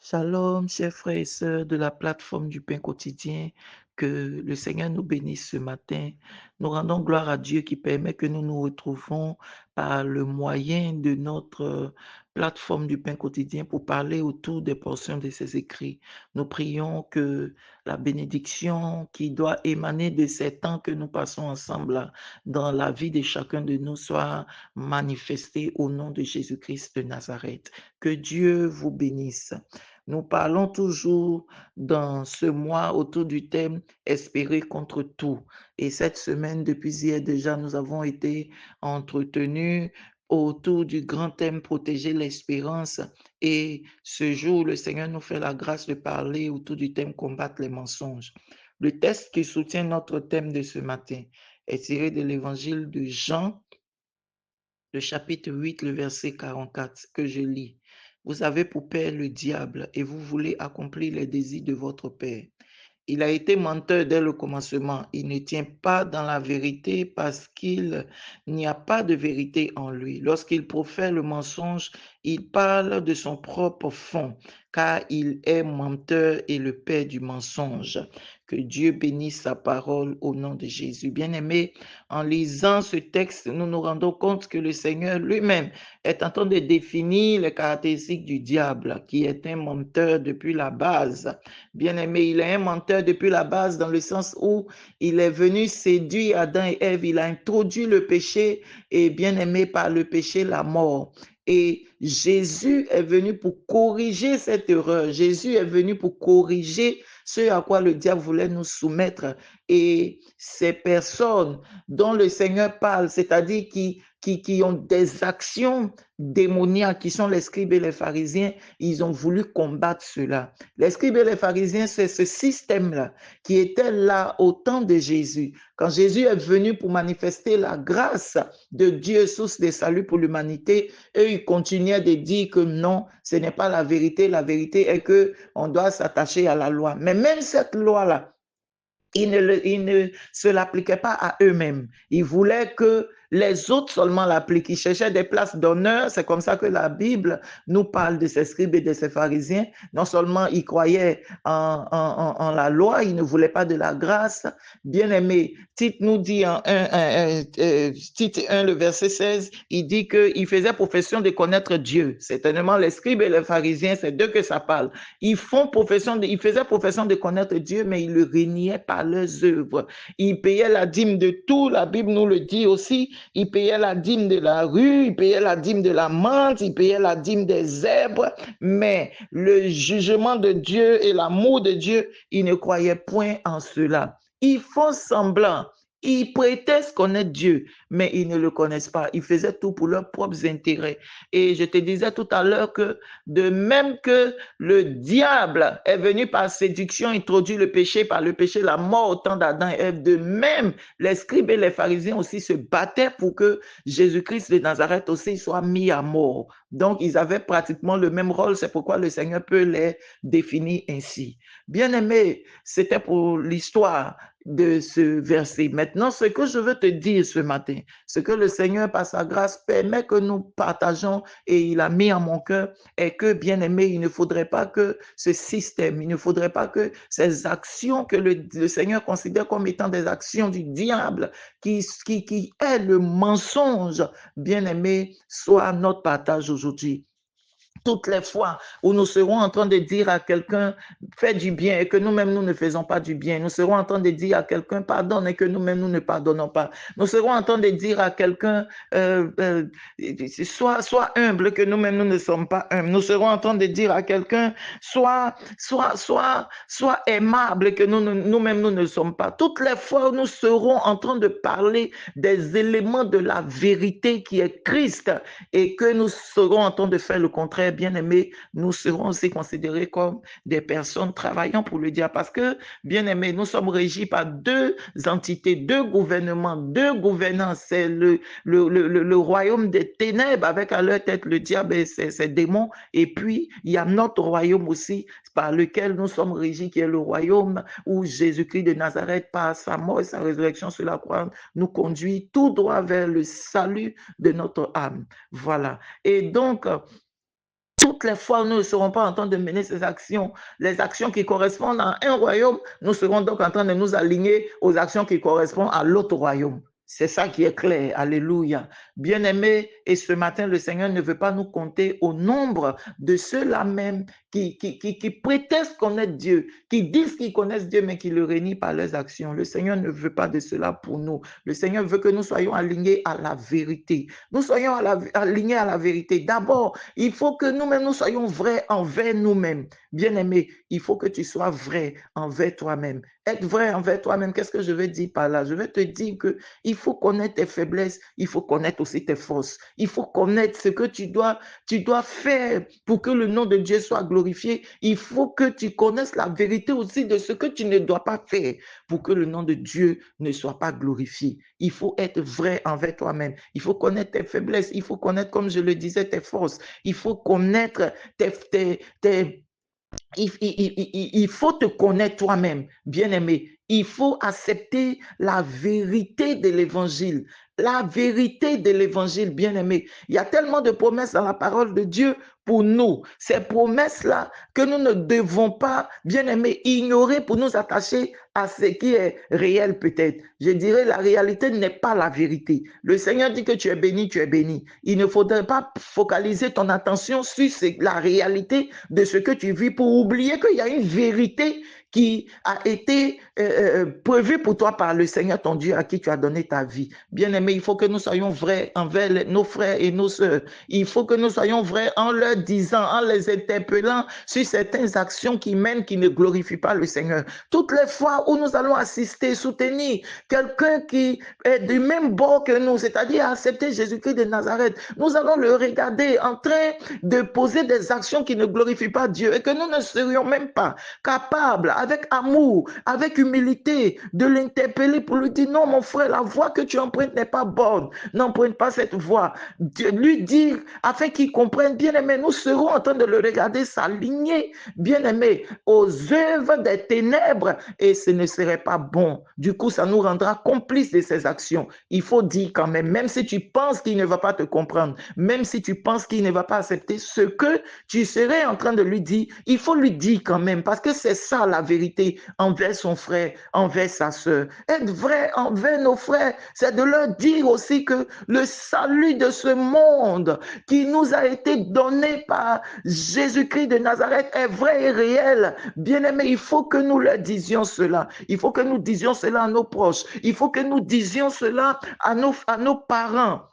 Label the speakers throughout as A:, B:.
A: Shalom, chers frères et sœurs de la plateforme du pain quotidien. Que le Seigneur nous bénisse ce matin. Nous rendons gloire à Dieu qui permet que nous nous retrouvons par le moyen de notre plateforme du pain quotidien pour parler autour des portions de ses écrits. Nous prions que la bénédiction qui doit émaner de ces temps que nous passons ensemble là, dans la vie de chacun de nous soit manifestée au nom de Jésus-Christ de Nazareth. Que Dieu vous bénisse. Nous parlons toujours dans ce mois autour du thème espérer contre tout. Et cette semaine, depuis hier déjà, nous avons été entretenus autour du grand thème protéger l'espérance. Et ce jour, le Seigneur nous fait la grâce de parler autour du thème combattre les mensonges. Le texte qui soutient notre thème de ce matin est tiré de l'évangile de Jean, le chapitre 8, le verset 44, que je lis. Vous avez pour père le diable et vous voulez accomplir les désirs de votre père. Il a été menteur dès le commencement. Il ne tient pas dans la vérité parce qu'il n'y a pas de vérité en lui. Lorsqu'il profère le mensonge, il parle de son propre fond, car il est menteur et le père du mensonge. Que Dieu bénisse sa parole au nom de Jésus. Bien-aimés, en lisant ce texte, nous nous rendons compte que le Seigneur lui-même est en train de définir les caractéristiques du diable, qui est un menteur depuis la base. Bien-aimé, il est un menteur depuis la base dans le sens où il est venu séduire Adam et Ève, il a introduit le péché et bien-aimé par le péché, la mort. Et Jésus est venu pour corriger cette erreur. Jésus est venu pour corriger ce à quoi le diable voulait nous soumettre. Et ces personnes dont le Seigneur parle, c'est-à-dire qui ont des actions démoniaques, qui sont les scribes et les pharisiens, ils ont voulu combattre cela. Les scribes et les pharisiens, c'est ce système-là qui était là au temps de Jésus. Quand Jésus est venu pour manifester la grâce de Dieu, source de salut pour l'humanité, eux, ils continuaient de dire que non, ce n'est pas la vérité. La vérité est que on doit s'attacher à la loi. Mais même cette loi-là, ils ne se l'appliquaient pas à eux-mêmes. Ils voulaient que les autres seulement l'appliquent. Ils cherchaient des places d'honneur. C'est comme ça que la Bible nous parle de ces scribes et de ces pharisiens. Non seulement ils croyaient en la loi, ils ne voulaient pas de la grâce. Bien aimé, Tite nous dit en Tite 1, le verset 16, il dit qu'ils faisaient profession de connaître Dieu. Certainement, les scribes et les pharisiens, c'est d'eux que ça parle. Ils faisaient profession de connaître Dieu, mais ils le reniaient par leurs œuvres. Ils payaient la dîme de tout, la Bible nous le dit aussi. Ils payaient la dîme de la rue, ils payaient la dîme de la menthe, ils payaient la dîme des zèbres, mais le jugement de Dieu et l'amour de Dieu, ils ne croyaient point en cela. Ils font semblant. Ils prétendent connaître Dieu, mais ils ne le connaissent pas. Ils faisaient tout pour leurs propres intérêts. Et je te disais tout à l'heure que de même que le diable est venu par séduction, introduit le péché, par le péché, la mort au temps d'Adam et Ève, de même, les scribes et les pharisiens aussi se battaient pour que Jésus-Christ de Nazareth aussi soit mis à mort. Donc, ils avaient pratiquement le même rôle, c'est pourquoi le Seigneur peut les définir ainsi. Bien aimé, c'était pour l'histoire de ce verset. Maintenant, ce que je veux te dire ce matin, ce que le Seigneur, par sa grâce, permet que nous partageons et il a mis en mon cœur, est que, bien aimé, il ne faudrait pas que ce système, il ne faudrait pas que ces actions que le Seigneur considère comme étant des actions du diable, qui est le mensonge, bien aimé, soit notre partage aujourd'hui. Toutes les fois où nous serons en train de dire à quelqu'un fais du bien et que nous-mêmes nous ne faisons pas du bien, nous serons en train de dire à quelqu'un pardonne et que nous-mêmes nous ne pardonnons pas, nous serons en train de dire à quelqu'un sois humble que nous-mêmes nous ne sommes pas humbles, nous serons en train de dire à quelqu'un sois aimable que nous-mêmes nous ne sommes pas. Toutes les fois où nous serons en train de parler des éléments de la vérité qui est Christ et que nous serons en train de faire le contraire, bien aimés, nous serons aussi considérés comme des personnes travaillant pour le diable. Parce que, bien aimés, nous sommes régis par deux entités, deux gouvernements, deux gouvernances. C'est le royaume des ténèbres avec à leur tête le diable et ses démons. Et puis, il y a notre royaume aussi par lequel nous sommes régis, qui est le royaume où Jésus-Christ de Nazareth, par sa mort et sa résurrection sur la croix, nous conduit tout droit vers le salut de notre âme. Voilà. Et donc, Toutes les fois où nous ne serons pas en train de mener ces actions, les actions qui correspondent à un royaume, nous serons donc en train de nous aligner aux actions qui correspondent à l'autre royaume. C'est ça qui est clair. Alléluia. Bien-aimés, et ce matin, le Seigneur ne veut pas nous compter au nombre de ceux-là même qui prétendent connaître Dieu, qui disent qu'ils connaissent Dieu, mais qui le renient par leurs actions. Le Seigneur ne veut pas de cela pour nous. Le Seigneur veut que nous soyons alignés à la vérité. Nous soyons alignés à la vérité. D'abord, il faut que nous-mêmes, nous soyons vrais envers nous-mêmes. Bien-aimé, il faut que tu sois vrai envers toi-même. Être vrai envers toi-même, qu'est-ce que je veux dire par là? Je veux te dire que il faut connaître tes faiblesses, il faut connaître aussi tes forces. Il faut connaître ce que tu dois faire pour que le nom de Dieu soit glorifié. Il faut que tu connaisses la vérité aussi de ce que tu ne dois pas faire pour que le nom de Dieu ne soit pas glorifié. Il faut être vrai envers toi-même. Il faut connaître tes faiblesses. Il faut connaître, comme je le disais, tes forces. Il faut connaître il faut te connaître toi-même, bien-aimé. Il faut accepter la vérité de l'évangile. La vérité de l'évangile, bien-aimé. Il y a tellement de promesses dans la parole de Dieu pour nous. Ces promesses-là que nous ne devons pas, bien-aimé, ignorer pour nous attacher à ce qui est réel peut-être. Je dirais la réalité n'est pas la vérité. Le Seigneur dit que tu es béni, tu es béni. Il ne faudrait pas focaliser ton attention sur la réalité de ce que tu vis pour oublier qu'il y a une vérité qui a été prévue pour toi par le Seigneur ton Dieu à qui tu as donné ta vie. Bien-aimé, il faut que nous soyons vrais envers nos frères et nos sœurs. Il faut que nous soyons vrais en leur disant, en les interpellant sur certaines actions qui mènent, qui ne glorifient pas le Seigneur. Toutes les fois où nous allons assister, soutenir quelqu'un qui est du même bord que nous, c'est-à-dire accepter Jésus-Christ de Nazareth, nous allons le regarder en train de poser des actions qui ne glorifient pas Dieu et que nous ne serions même pas capables, avec amour, avec humilité, de l'interpeller pour lui dire non, mon frère, la voie que tu empruntes n'est pas bonne. N'emprunte pas cette voie. Lui dire afin qu'il comprenne, bien aimé, nous serons en train de le regarder s'aligner, bien aimé, aux œuvres des ténèbres et ce ne serait pas bon. Du coup, ça nous rendra complices de ses actions. Il faut dire quand même si tu penses qu'il ne va pas te comprendre, même si tu penses qu'il ne va pas accepter ce que tu serais en train de lui dire, il faut lui dire quand même, parce que c'est ça la vérité envers son frère, envers sa soeur. Être vrai envers nos frères, c'est de leur dire aussi que le salut de ce monde qui nous a été donné par Jésus-Christ de Nazareth est vrai et réel. Bien-aimés, il faut que nous leur disions cela. Il faut que nous disions cela à nos proches. Il faut que nous disions cela à nos parents.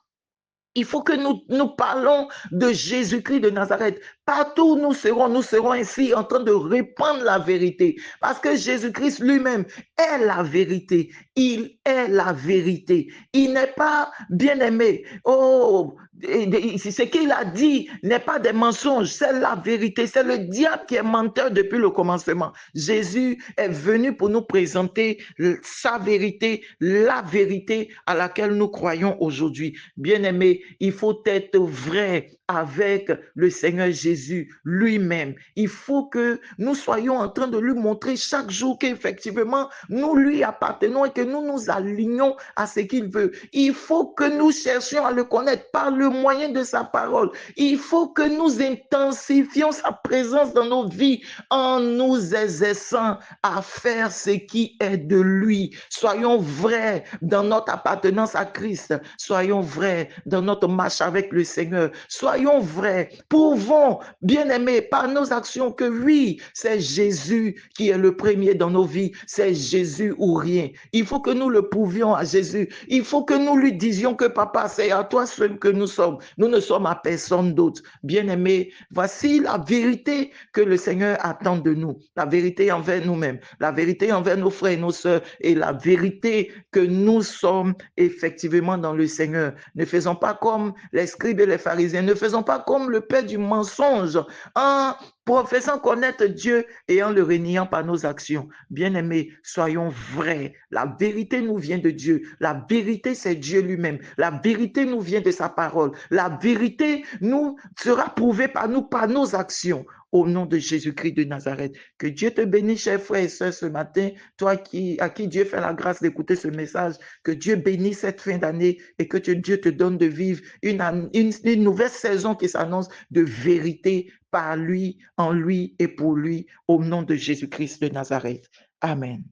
A: Il faut que nous parlons de Jésus-Christ de Nazareth. Partout où nous serons ainsi en train de répandre la vérité. Parce que Jésus-Christ lui-même est la vérité. Il est la vérité. Il n'est pas bien-aimé. Oh, ce qu'il a dit n'est pas des mensonges, c'est la vérité. C'est le diable qui est menteur depuis le commencement. Jésus est venu pour nous présenter sa vérité, la vérité à laquelle nous croyons aujourd'hui. Bien-aimé, il faut être vrai avec le Seigneur Jésus lui-même. Il faut que nous soyons en train de lui montrer chaque jour qu'effectivement, nous lui appartenons et que nous nous alignons à ce qu'il veut. Il faut que nous cherchions à le connaître par le moyen de sa parole. Il faut que nous intensifions sa présence dans nos vies en nous exerçant à faire ce qui est de lui. Soyons vrais dans notre appartenance à Christ. Soyons vrais dans notre marche avec le Seigneur. Soyons vrais. Prouvons, bien-aimés, par nos actions que oui, c'est Jésus qui est le premier dans nos vies. C'est Jésus ou rien. Il faut que nous le prouvions à Jésus. Il faut que nous lui disions que papa, c'est à toi seul que nous sommes. Nous ne sommes à personne d'autre. Bien-aimés, voici la vérité que le Seigneur attend de nous. La vérité envers nous-mêmes, la vérité envers nos frères et nos sœurs et la vérité que nous sommes effectivement dans le Seigneur. Ne faisons pas comme les scribes et les pharisiens. Ne faisons pas comme le père du mensonge en professant connaître Dieu et en le reniant par nos actions. Bien-aimés, soyons vrais. La vérité nous vient de Dieu. La vérité, c'est Dieu lui-même. La vérité nous vient de sa parole. La vérité nous sera prouvée par nous, par nos actions. Au nom de Jésus-Christ de Nazareth. Que Dieu te bénisse, chers frères et sœurs, ce matin. Toi à qui Dieu fait la grâce d'écouter ce message. Que Dieu bénisse cette fin d'année et que Dieu te donne de vivre une nouvelle saison qui s'annonce de vérité par lui, en lui et pour lui, au nom de Jésus-Christ de Nazareth. Amen.